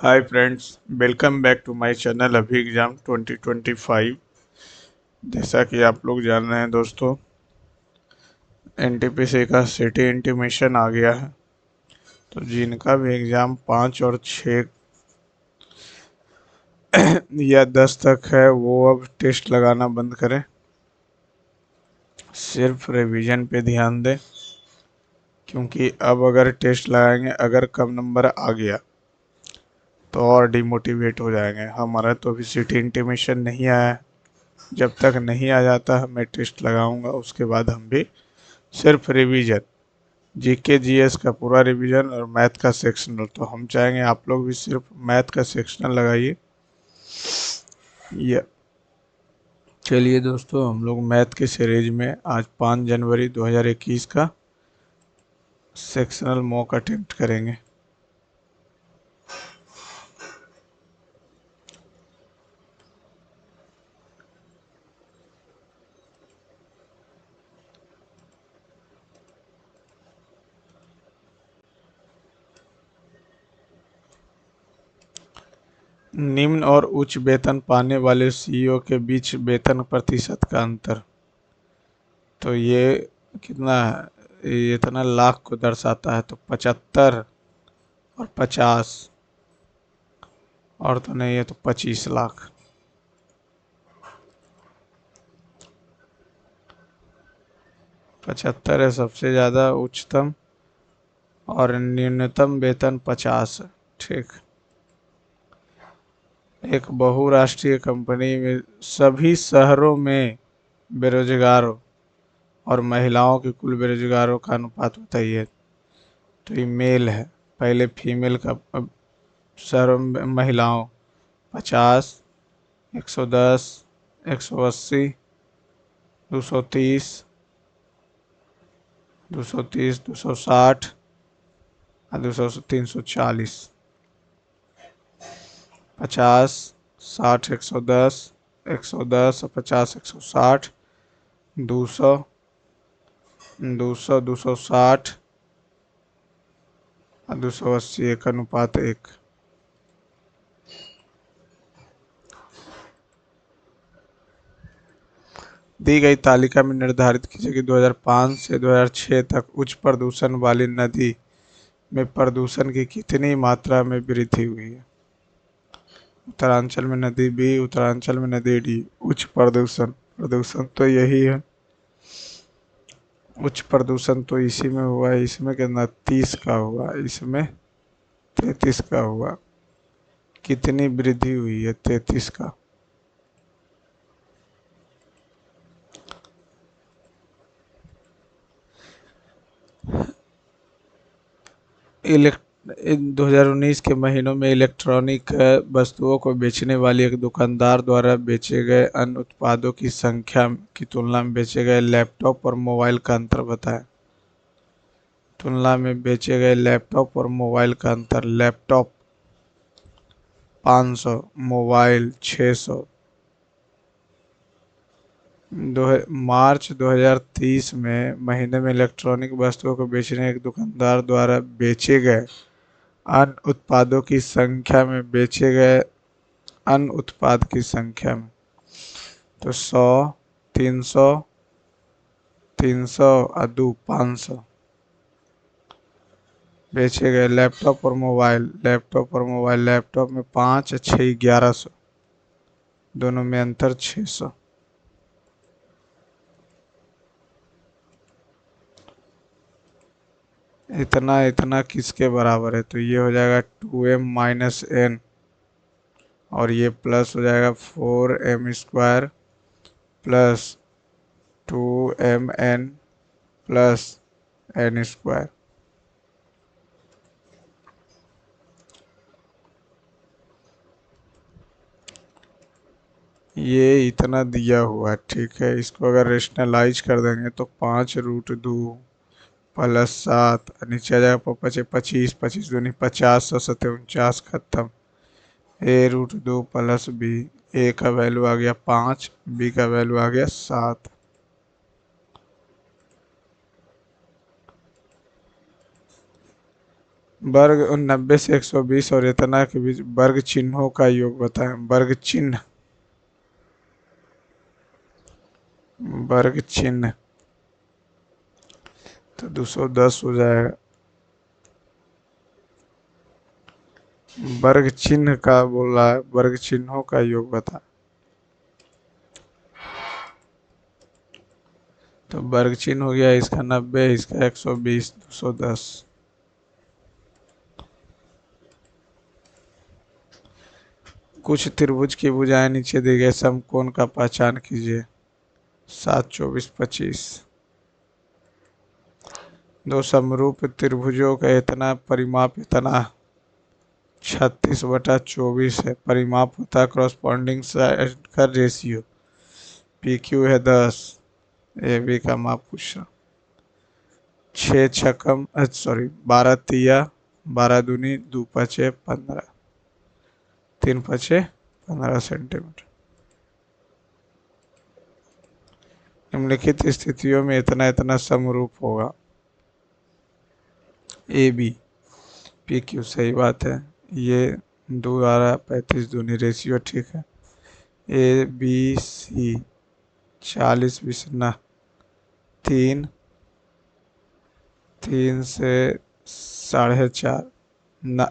Hi friends, welcome back to my channel अभी exam 2025। जैसा कि आप लोग जान रहे हैं दोस्तों, एनटीपीसी का सिटी इंटीमेशन आ गया है। तो जिनका भी एग्ज़ाम 5 और 6 या 10 तक है वो अब टेस्ट लगाना बंद करें, सिर्फ रिवीजन पे ध्यान दें। क्योंकि अब अगर टेस्ट लगाएंगे, अगर कम नंबर आ गया तो और डिमोटिवेट हो जाएंगे। हमारा तो अभी सिटी इंटीमेशन नहीं आया है। जब तक नहीं आ जाता मैं टेस्ट लगाऊंगा, उसके बाद हम भी सिर्फ रिवीजन, जीके जीएस का पूरा रिवीजन और मैथ का सेक्शनल। तो हम चाहेंगे आप लोग भी सिर्फ मैथ का सेक्शनल लगाइए। या चलिए दोस्तों, हम लोग मैथ के सीरीज में आज 5 जनवरी 2021 का सेक्शनल मॉक अटेम्प्ट करेंगे। निम्न और उच्च वेतन पाने वाले सीईओ के बीच वेतन प्रतिशत का अंतर। तो ये कितना है? ये इतना लाख को दर्शाता है, तो 75 और 50, और तो नहीं है तो 25 लाख। 75 है सबसे ज़्यादा उच्चतम, और न्यूनतम वेतन 50 है। ठीक। एक बहुराष्ट्रीय कंपनी में सभी शहरों में बेरोजगारों और महिलाओं के कुल बेरोजगारों का अनुपात बताइए। तो ये मेल है, पहले फीमेल का। अब शहरों में महिलाओं 50, 110, 180, 230, 230, 260 और 340। 50, 60, 110, 110 और 50, 160, 200, 200, 260 और 280, 1:1। दी गई तालिका में निर्धारित कीजिए कि 2005 से 2006 तक उच्च प्रदूषण वाली नदी में प्रदूषण की कितनी मात्रा में वृद्धि हुई है। उत्तरांचल में नदी बी, उत्तरांचल में नदी डी। उच्च प्रदूषण, प्रदूषण तो यही है। उच्च प्रदूषण तो इसी में हुआ है। इसमें कितना 30 का हुआ, इसमें 33 का हुआ। कितनी वृद्धि हुई है? 33 का। इलेक्ट 2019 के महीनों में इलेक्ट्रॉनिक वस्तुओं को बेचने वाली एक दुकानदार द्वारा बेचे गए अन्य उत्पादों की संख्या की तुलना में बेचे गए लैपटॉप और मोबाइल का अंतर बताएं। तुलना में बेचे गए लैपटॉप और मोबाइल का अंतर। Laptop 500, mobile 600। मार्च 2030 में महीने में इलेक्ट्रॉनिक वस्तुओं को बेचने एक दुकानदार द्वारा बेचे गए अन्य उत्पादों की संख्या में बेचे गए अन्य उत्पाद की संख्या में। तो 100, 300, 300 और 2, 500 बेचे गए लैपटॉप और मोबाइल। लैपटॉप और मोबाइल, लैपटॉप में 5, 6, 1100, दोनों में अंतर 600। इतना इतना किसके बराबर है? तो ये हो जाएगा 2m-n, और ये प्लस हो जाएगा 4m² plus 2mn plus n²। ये इतना दिया हुआ है, ठीक है। इसको अगर रेशनलाइज कर देंगे तो 5√2 प्लस 7, नीचे आ जाएगा 25, 25 दूनी 50, 49 खत्म। a√2 plus b। ए का वैल्यू आ गया 5, बी का वैल्यू आ गया 7। वर्ग 90 से 120 और इतना के बीच वर्ग चिन्हों का योग बताएं। वर्ग चिन्ह तो 210 हो जाएगा। वर्ग चिन्ह का बोल रहा है, वर्ग चिन्हों का योग बता। तो वर्ग चिन्ह हो गया इसका 90, इसका 120, 210। कुछ त्रिभुज की भुजाएं नीचे दिए गए समकोण का पहचान कीजिए। 7, 24, 25। दो समरूप त्रिभुजों का इतना परिमाप इतना 36/24 है। परिमाप होता है क्रॉसपॉन्डिंग साइड का रेशियो। पी क्यू है 10। ए बी का माप पूछ रहा। 12 तिया 12 दूनी 2 पचे 15, 3 पचे 15 सेंटीमीटर। निम्नलिखित स्थितियों में इतना इतना समरूप होगा। ए बी पी क्यू सही बात है। ये 2 आ रहा है 35 दूनी रेशियो ठीक है। ए बी सी 40 20 3, 3 से 4.5 न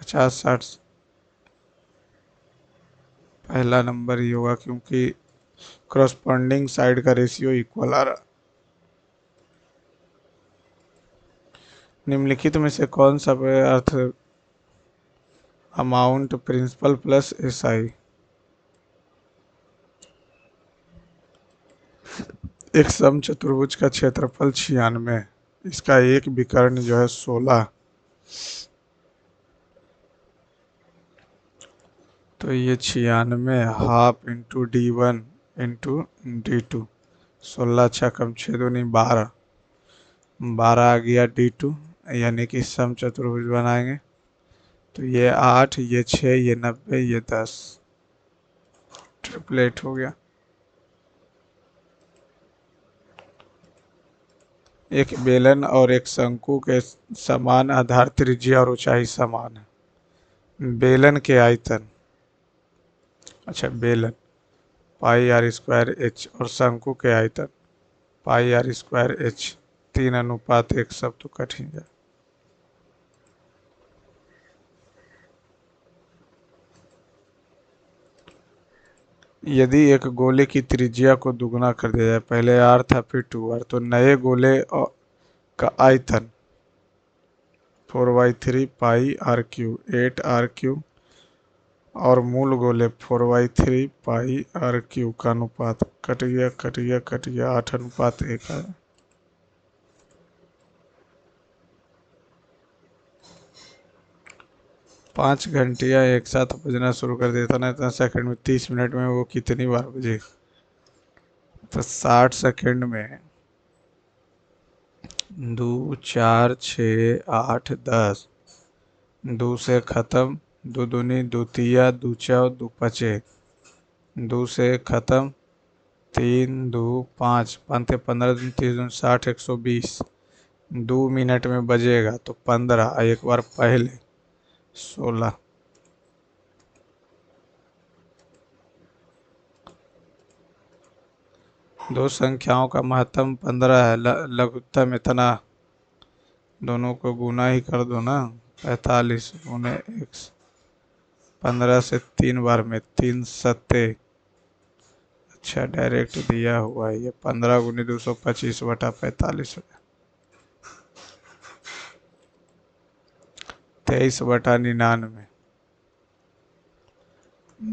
50 60। पहला नंबर ही होगा क्योंकि क्रॉसपॉन्डिंग साइड का रेशियो इक्वल आ रहा। निम्नलिखित में से कौन सा अर्थ amount principal plus S I. एक समचतुर्भुज का क्षेत्रफल 96, इसका एक विकर्ण जो है 16। तो ये 96 half into D1 into D2। 16 6 कम 6 दूनी 12, 12 आ गया D2, यानी कि समचतुर्भुज बनाएंगे। तो ये 8, ये 6, ये 90, ये 10। ट्रिपलेट हो गया। एक बेलन और एक शंकु के समान आधार त्रिज्या और ऊंचाई समान है। बेलन के आयतन, अच्छा बेलन पाई आर स्क्वायर एच और शंकु के आयतन पाई आर स्क्वायर एच 3:1 सब तो कठिन है। यदि एक गोले की त्रिज्या को दुगना कर दिया जाए, पहले आर था फिर 2r, तो नए गोले का आयतन 4/3 पाई आर क्यू 8r³ और मूल गोले 4/3 पाई आर क्यू का अनुपात कट गया 8:1 है। 5 घंटियाँ एक साथ बजना शुरू कर देता ना, इतना सेकंड में 30 मिनट में वो कितनी बार बजे। तो 60 सेकंड में 2 4 6 8 10, 2 से खत्म, 2 दूनी 2 तिया 2 चौ 2 पचे, 2 से खत्म 3 2 5 5 15 दिन 30 दूनी 60 120। 2 मिनट में बजेगा तो 15, एक बार पहले 16। दो संख्याओं का महत्तम 15 है, लघुत्तम इतना। दोनों को गुना ही कर दो ना। 45 गुने x 15 से 3 बार में 3 सत्ते। अच्छा डायरेक्ट दिया हुआ है ये 15 गुने 225/45 हो गया। 23/99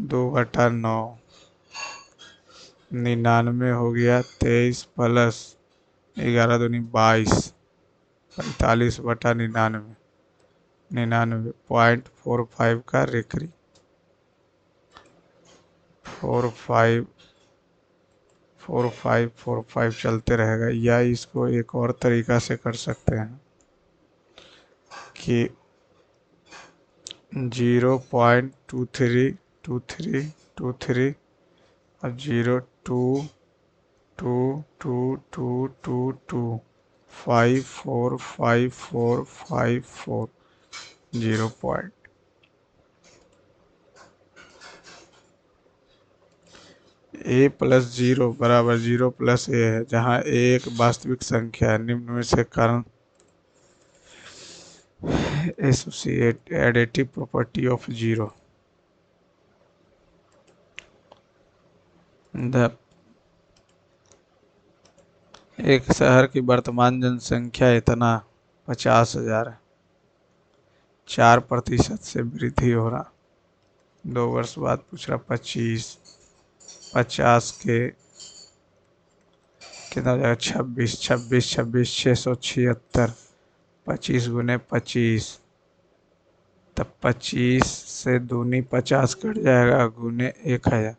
2/9 99 हो गया। 23 प्लस 11 दूनी 22 45/99 99.45 का रेखरी 454545 चलते रहेगा। या इसको एक और तरीका से कर सकते हैं कि 0.232323 और 0.22222 5454544 0 पॉइंट। ए प्लस 0 बराबर 0 प्लस ए है, जहाँ ए एक वास्तविक संख्या है। निम्न में से कारण associate additive property of 0। The एक शहर की वर्तमान जनसंख्या इतना 50,000 है। 4% से वृद्धि हो रहा। 2 वर्ष बाद पूछ रहा 25, 50 के कितना हो जाएगा? 26, 26, 26, 676। 25 गुने 25, तब 25 से दूनी 50 कट जाएगा, गुने 1000।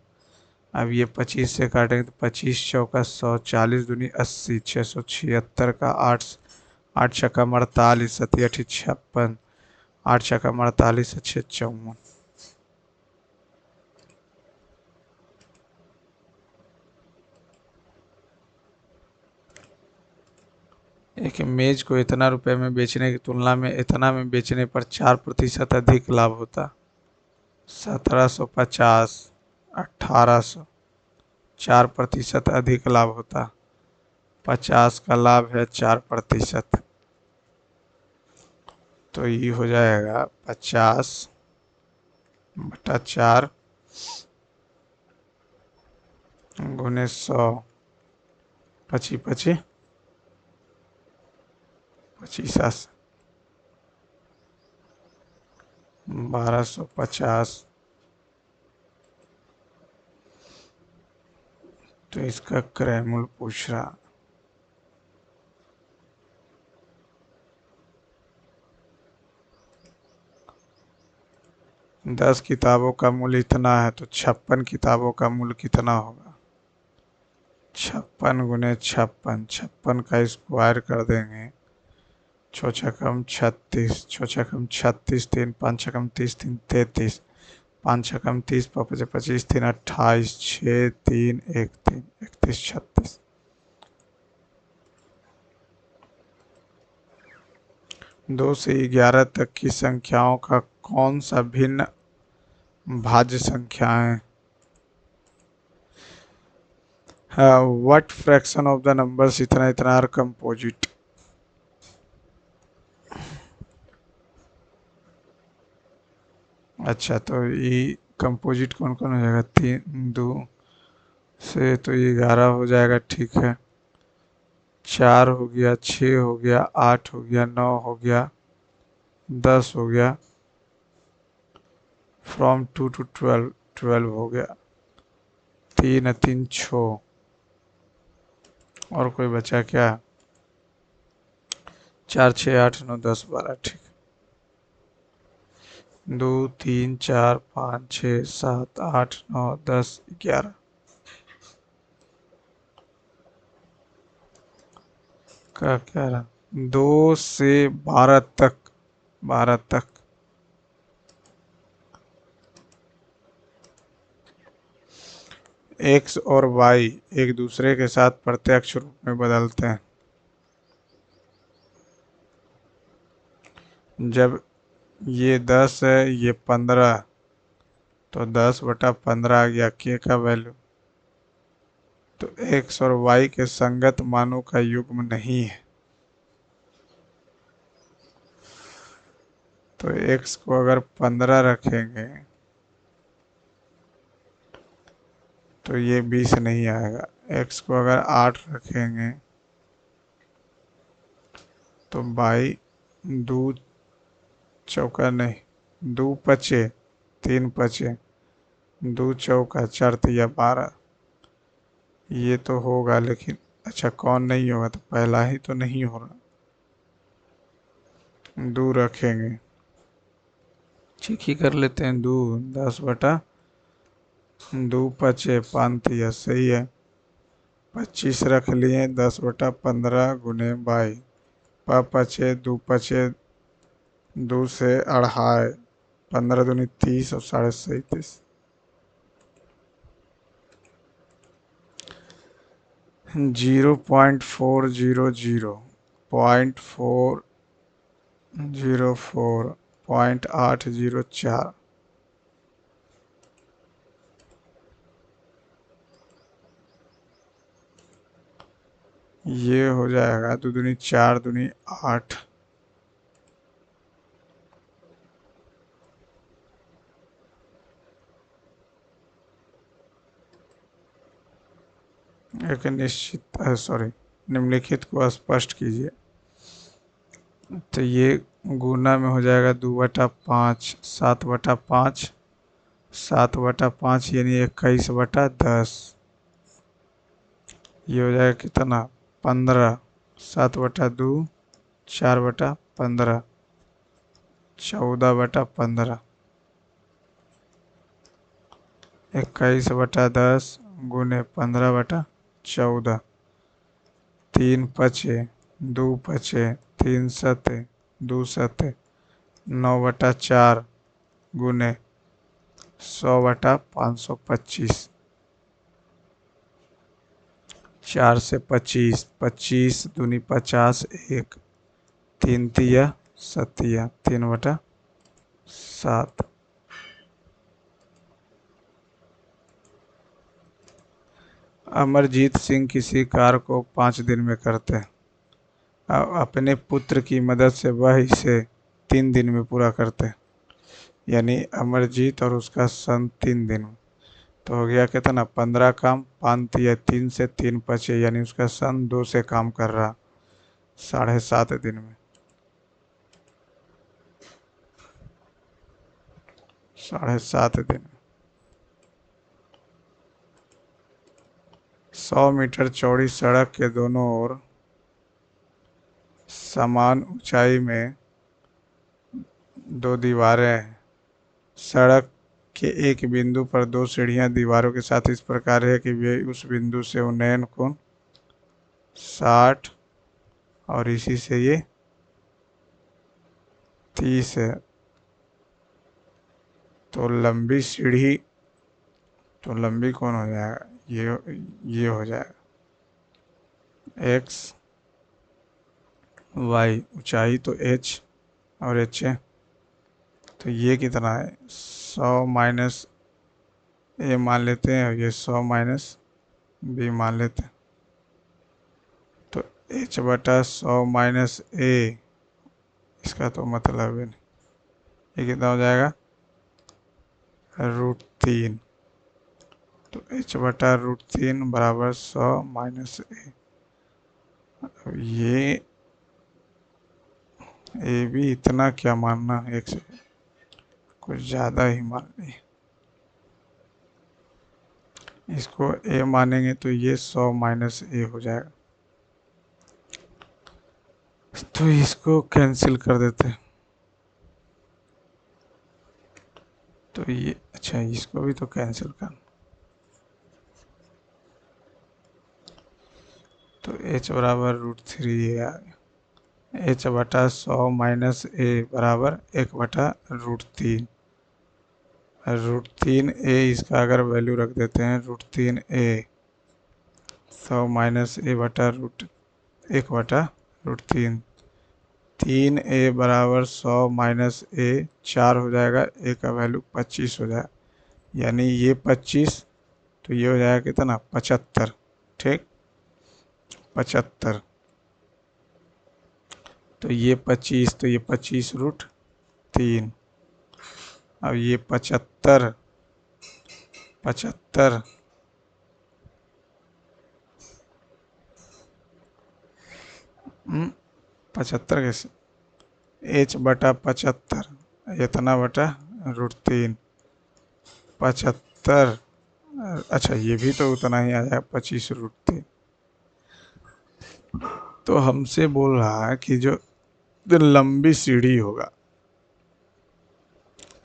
अब ये 25 से काटेंगे तो 25 चौका 100, 40 दूनी 80, 676 का 8, 8 छक्का 48, 7 8 56, 8 छक्का 48, 6 54। एक मेज को इतना रुपए में बेचने की तुलना में इतना में बेचने पर 4% अधिक लाभ होता। 1750, 1800। 4% अधिक लाभ होता। 50 का लाभ है 4%, तो ये हो जाएगा 50/4 गुने 100। 25 25 25, 1250। तो इसका क्रय मूल्य पूछ रहा। दस किताबों का मूल्य इतना है, तो 56 किताबों का मूल्य कितना होगा? 56 गुने 56, 56 का स्क्वायर कर देंगे। 6 छकम 36, 6 छकम 36, 3 5 छकम 30, 3 33, 5 छकम 30, 5 25, 3 28, 6 3 1 3, 31 36। 2 से 11 तक की संख्याओं का कौन सा भिन्न भाज्य संख्या है? What fraction of the numbers इतना इतना आर कंपोजिट? अच्छा, तो ये कंपोजिट कौन कौन हो जाएगा? 3 2 से तो ये 11 हो जाएगा, ठीक है। 4 हो गया, 6 हो गया, 8 हो गया, 9 हो गया, 10 हो गया। फ्रॉम 2 to 12, 12 हो गया। 3 3 6। और कोई बचा क्या? 4 6 8 9 10 12, ठीक। 2 3 4 5 6 7 8 9 10 11। का क्या रहा? 2 से 12 तक, 12 तक। एक्स और वाई एक दूसरे के साथ प्रत्यक्ष रूप में बदलते हैं। जब ये 10 है, ये 15, तो 10/15 आ गया के का वैल्यू। तो एक्स और वाई के संगत मानों का युग्म नहीं है। तो एक्स को अगर 15 रखेंगे तो ये 20 नहीं आएगा। एक्स को अगर 8 रखेंगे तो बाई 2 चौका नहीं, 2 पचे, 3 पचे, 2 चौका 4 तिया 12। ये तो होगा, लेकिन अच्छा कौन नहीं होगा? तो पहला ही तो नहीं हो रहा। 2 रखेंगे, ठीक ही कर लेते हैं। 2 10/2 पचे 5 तिया, सही है। 25 रख लिए, 10/15 गुने बाई। पचे 2 पचे, 2 से अढ़ाई, 15 दूनी 30 और 37। 0.400, 0.404 0.804। ये हो जाएगा 2 दूनी 4 दूनी 8। एक निश्चित सॉरी निम्नलिखित को स्पष्ट कीजिए। तो ये गुना में हो जाएगा 2/5, 7/5, 7/5 यानी 21/10। ये हो जाएगा कितना 15, 7/2 4/15, 14/15, 21/10 गुने 15/14, 3 पचे 2 पचे 3 सते 2 सते 9/4 गुने 100/525, 4 से 25, 25 दूनी 50, 1 3 तिया 7, 3/7। अमरजीत सिंह किसी कार्य को 5 दिन में करते हैं। अपने पुत्र की मदद से वह इसे 3 दिन में पूरा करते हैं। यानी अमरजीत और उसका सन 3 दिन में। तो हो गया कितना 15 काम, 5 तिया 3 से 3 पचे यानी उसका सन 2 से काम कर रहा 7.5 दिन में। 7.5 दिन। 100 मीटर चौड़ी सड़क के दोनों ओर समान ऊंचाई में 2 दीवारें हैं। सड़क के एक बिंदु पर 2 सीढ़ियां दीवारों के साथ इस प्रकार है कि वे उस बिंदु से उन्नयन कोण 60 और इसी से ये 30 है। तो लंबी सीढ़ी तो लंबी कौन हो जाएगा ये हो जाएगा x y, ऊंचाई तो h और h है। तो ये कितना है 100 माइनस a मान लेते हैं और ये 100 माइनस b मान लेते हैं। तो h/100 माइनस a इसका तो मतलब है नहीं। ये कितना हो जाएगा √3। तो h/√3 बराबर 100 माइनस a। अब ये भी इतना क्या मानना है, एक से कुछ ज़्यादा ही मान ली। इसको a मानेंगे तो ये 100 माइनस a हो जाएगा। तो इसको कैंसिल कर देते हैं। तो ये अच्छा इसको भी तो कैंसिल कर। तो h बराबर √3 आ गया। h/100 माइनस a बराबर 1/√3। √3a इसका अगर वैल्यू रख देते हैं √3a 100 माइनस a/1/√3। 3a बराबर 100 माइनस a 4 हो जाएगा। a का वैल्यू 25 हो जाएगा। यानी ये 25 तो ये हो जाएगा कितना 75। ठीक 75। तो ये 25 तो ये 25√3। अब ये 75 75 75 कैसे h/75 इतना बटा √3 75। अच्छा ये भी तो उतना ही आ जाएगा 25√3। तो हमसे बोल रहा है कि जो लंबी सीढ़ी होगा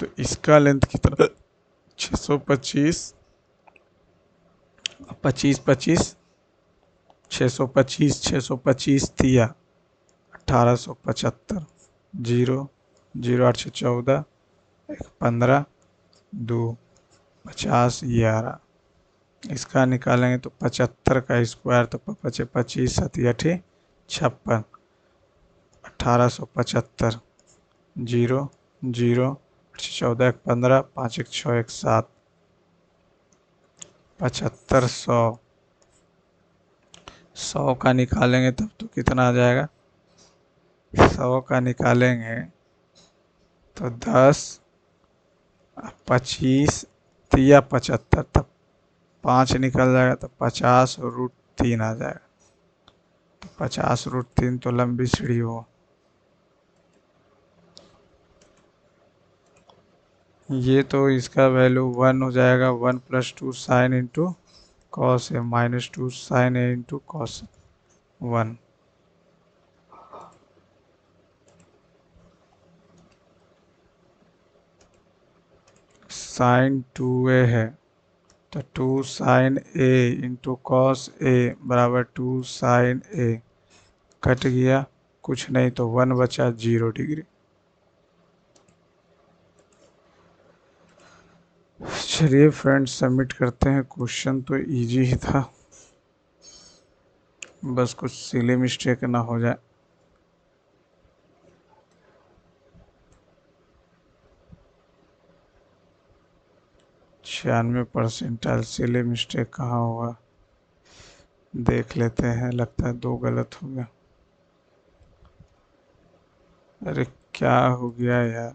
तो इसका लेंथ कितना 625 25 25 625 625 तिया 1875 0 0 8 14 15 2 50 11। इसका निकालेंगे तो 75 का स्क्वायर तो 25 25 7 56 1875 0 0, 14 एक 15, 5 एक 6 एक 7, 75, 100। 100 का निकालेंगे तब तो कितना आ जाएगा? 100 का निकालेंगे तो 10, 25 या 75, तब 5 निकल जाएगा तो 50 और √3 आ जाएगा। तो 50 √3 तो लंबी सीढ़ी हो। ये तो इसका वैल्यू 1 हो जाएगा। 1 + 2 sine into cos a -2 sine a into cos 1। Sine 2a है तो 2 sine a into cos a बराबर 2 साइन a। कट गया, कुछ नहीं तो 1 बचा, 0 डिग्री। चलिए फ्रेंड्स, सबमिट करते हैं। क्वेश्चन तो इजी ही था, बस कुछ सिली मिस्टेक ना हो जाए। %96 सिली मिस्टेक कहाँ हुआ देख लेते हैं। लगता है 2 गलत हो गया। अरे क्या हो गया यार,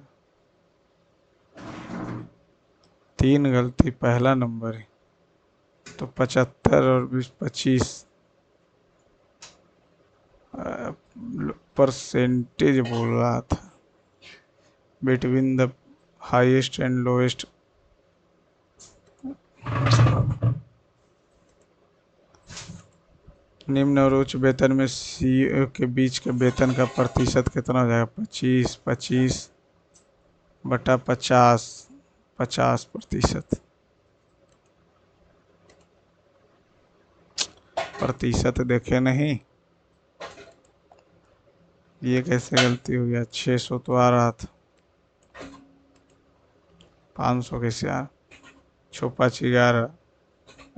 3 गलती, पहला नंबर है। तो 75 और 20, 25 परसेंटेज बोल रहा था, between the highest and lowest. निम्न और उच्च वेतन में सीईओ के बीच के वेतन का प्रतिशत कितना हो जाएगा? 25, 25/50, 50%। प्रतिशत देखे नहीं, ये कैसे गलती हो गया? 600 तो आ रहा था, 500 कैसे आ? छुपा 11,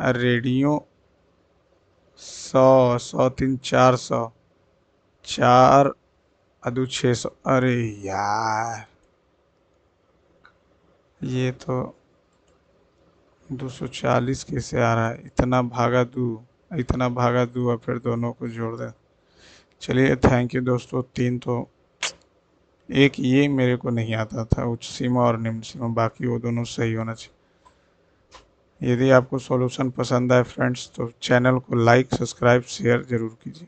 रेडियो 100, 103, 400, 4 अदू 600। अरे यार, ये तो 240 कैसे आ रहा है? इतना भागा दू और फिर दोनों को जोड़ दे। चलिए, थैंक यू दोस्तों। 3 तो, एक ये मेरे को नहीं आता था, उच्च सीमा और निम्न सीमा, बाकी वो दोनों सही होना चाहिए। यदि आपको सॉल्यूशन पसंद आए फ्रेंड्स तो चैनल को लाइक, सब्सक्राइब, शेयर ज़रूर कीजिए।